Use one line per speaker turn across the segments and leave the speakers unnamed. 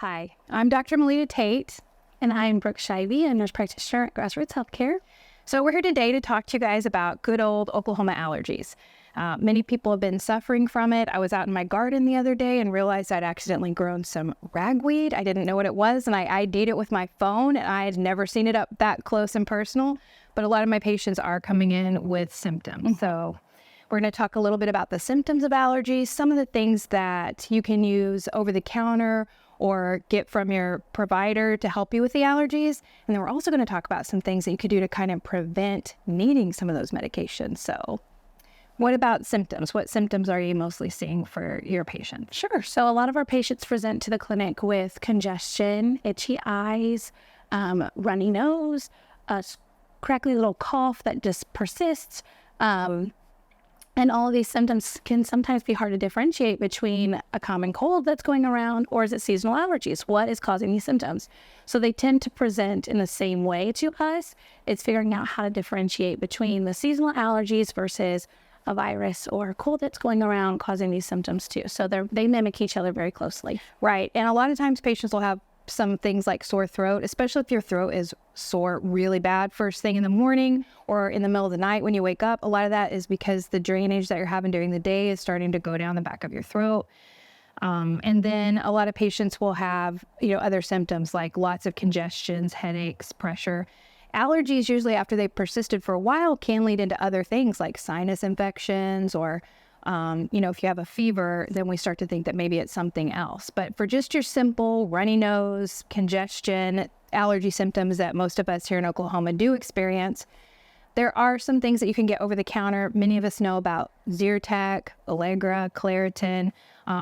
Hi, I'm Dr. Melita Tate.
And I'm Brooke Shivey, a nurse practitioner at Grassroots Healthcare.
So we're here today to talk to you guys about good old Oklahoma allergies. Many people have been suffering from it. I was out in my garden the other day and realized I'd accidentally grown some ragweed. I didn't know what it was, and I ID'd it with my phone, and I had never seen it up that close and personal. But a lot of my patients are coming in with symptoms. So we're going to talk a little bit about the symptoms of allergies, some of the things that you can use over the counter or get from your provider to help you with the allergies. And then we're also going to talk about some things that you could do to kind of prevent needing some of those medications. So what about symptoms? What symptoms are you mostly seeing for your patients?
Sure. So a lot of our patients present to the clinic with congestion, itchy eyes, runny nose, a crackly little cough that just persists. And all of these symptoms can sometimes be hard to differentiate between a common cold that's going around or is it seasonal allergies? What is causing these symptoms? So they tend to present in the same way to us. It's figuring out how to differentiate between the seasonal allergies versus a virus or a cold that's going around causing these symptoms too. So they mimic each other very closely.
Right. And a lot of times patients will have some things like sore throat, especially if your throat is sore really bad first thing in the morning or in the middle of the night when you wake up. A lot of that is because the drainage that you're having during the day is starting to go down the back of your throat. And then a lot of patients will have, other symptoms like lots of congestions, headaches, pressure. Allergies, usually after they've persisted for a while, can lead into other things like sinus infections or if you have a fever, then we start to think that maybe it's something else. But for just your simple runny nose, congestion, allergy symptoms that most of us here in Oklahoma do experience, there are some things that you can get over the counter. Many of us know about Zyrtec, Allegra, Claritin,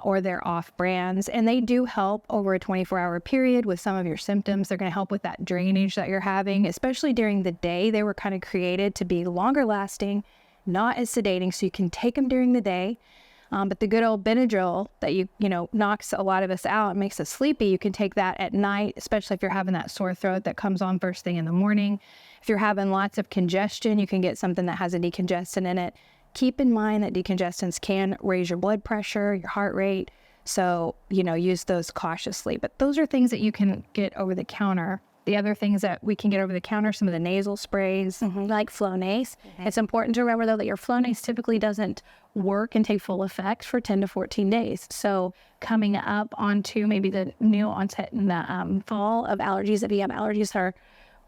or their off brands, and they do help over a 24-hour period with some of your symptoms. They're going to help with that drainage that you're having, especially during the day. They were kind of created to be longer lasting, not as sedating, so you can take them during the day. But the good old Benadryl that knocks a lot of us out and makes us sleepy, you can take that at night, especially if you're having that sore throat that comes on first thing in the morning. If you're having lots of congestion, you can get something that has a decongestant in it. Keep in mind that decongestants can raise your blood pressure, your heart rate. So, use those cautiously. But those are things that you can get over the counter. The other things that we can get over the counter, some of the nasal sprays,
like Flonase. It's important to remember, though, that your Flonase typically doesn't work and take full effect for 10 to 14 days. So coming up onto maybe the new onset in the fall of allergies, if you have allergies are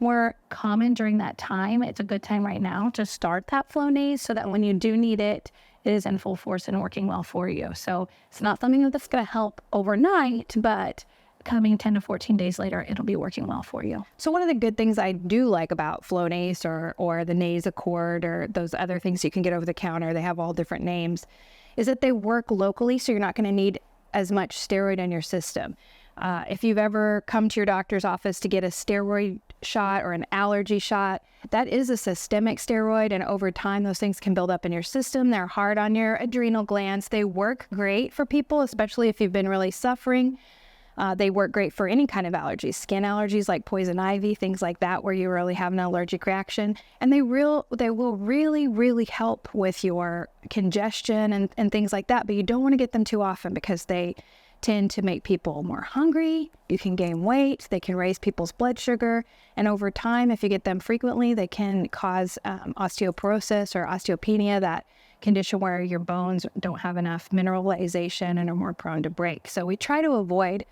more common during that time, it's a good time right now to start that Flonase so that when you do need it, it is in full force and working well for you. So it's not something that's going to help overnight, but coming 10 to 14 days later, it'll be working well for you.
So one of the good things I do like about Flonase or the Nasacort or those other things you can get over the counter, they have all different names, is that they work locally, so you're not going to need as much steroid in your system. If you've ever come to your doctor's office to get a steroid shot or an allergy shot, that is a systemic steroid, and over time those things can build up in your system. They're hard on your adrenal glands. They work great for people, especially if you've been really suffering. They work great for any kind of allergies, skin allergies like poison ivy, things like that, where you really have an allergic reaction. And they will really, really help with your congestion and things like that. But you don't want to get them too often because they tend to make people more hungry. You can gain weight. They can raise people's blood sugar. And over time, if you get them frequently, they can cause osteoporosis or osteopenia, that condition where your bones don't have enough mineralization and are more prone to break. So we try to avoid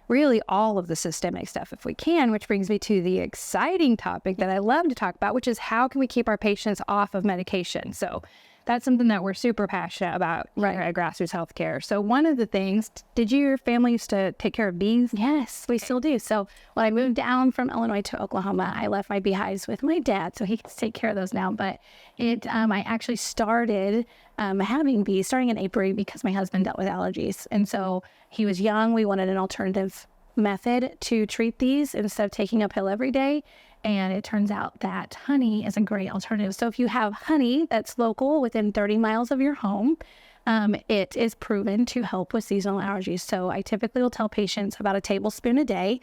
really all of the systemic stuff if we can, which brings me to the exciting topic that I love to talk about, which is how can we keep our patients off of medication? So that's something that we're super passionate about here at Grassroots Healthcare. So one of the things, did your family used to take care of bees?
Yes, we still do. So when I moved down from Illinois to Oklahoma, I left my beehives with my dad, so he can take care of those now. But I actually started having bees starting in April because my husband dealt with allergies. And so he was young. We wanted an alternative method to treat these instead of taking a pill every day. And it turns out that honey is a great alternative. So if you have honey that's local within 30 miles of your home, it is proven to help with seasonal allergies. So I typically will tell patients about a tablespoon a day.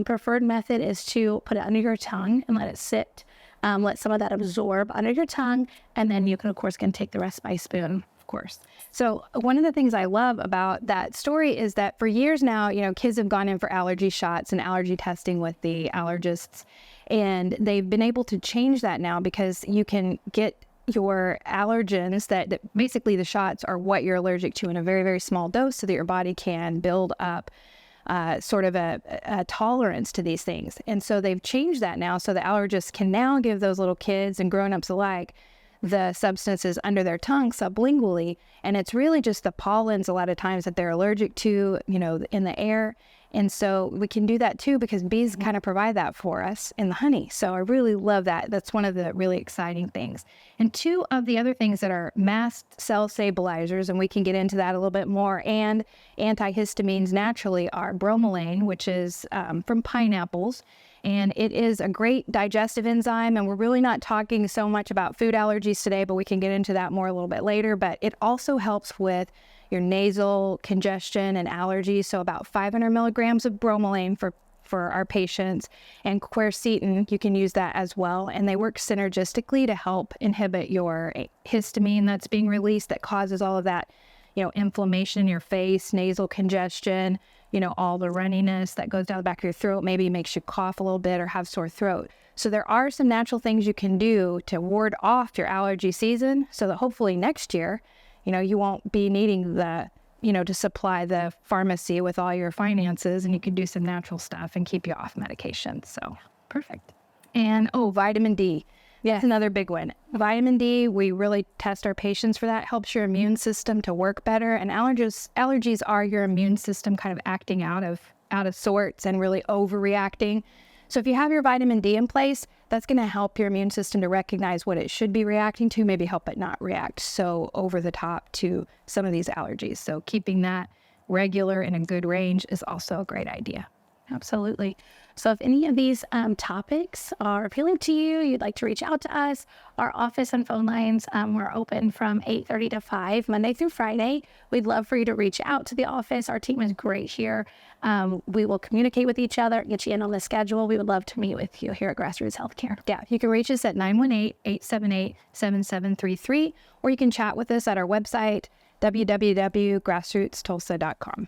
Preferred method is to put it under your tongue and let it sit. Let some of that absorb under your tongue. And then you can, of course, take the rest by spoon.
course. So one of the things I love about that story is that for years now, kids have gone in for allergy shots and allergy testing with the allergists, and they've been able to change that now because you can get your allergens that basically the shots are what you're allergic to in a very, very small dose so that your body can build up sort of a tolerance to these things. And so they've changed that now so the allergists can now give those little kids and grown-ups alike the substances under their tongue sublingually. And it's really just the pollens a lot of times that they're allergic to, in the air. And so we can do that too because bees kind of provide that for us in the honey. So I really love that. That's one of the really exciting things. And two of the other things that are mast cell stabilizers, and we can get into that a little bit more, and antihistamines naturally are bromelain, which is from pineapples. And it is a great digestive enzyme. And we're really not talking so much about food allergies today, but we can get into that more a little bit later. But it also helps with your nasal congestion and allergies. So about 500 milligrams of bromelain for our patients, and quercetin, you can use that as well. And they work synergistically to help inhibit your histamine that's being released that causes all of that, inflammation in your face, nasal congestion, all the runniness that goes down the back of your throat, maybe makes you cough a little bit or have sore throat. So there are some natural things you can do to ward off your allergy season so that hopefully next year, you won't be needing to supply the pharmacy with all your finances, and you can do some natural stuff and keep you off medication. So perfect. And vitamin D. Yeah, that's another big one. Vitamin D, we really test our patients for that. Helps your immune system to work better. And allergies are your immune system kind of acting out of sorts and really overreacting. So if you have your vitamin D in place, that's going to help your immune system to recognize what it should be reacting to, maybe help it not react so over the top to some of these allergies. So keeping that regular in a good range is also a great idea.
Absolutely. So if any of these topics are appealing to you, you'd like to reach out to us, our office and phone lines, we're open from 8:30 to 5, Monday through Friday. We'd love for you to reach out to the office. Our team is great here. We will communicate with each other, get you in on the schedule. We would love to meet with you here at Grassroots Healthcare.
Yeah, you can reach us at 918-878-7733, or you can chat with us at our website, www.grassrootstulsa.com.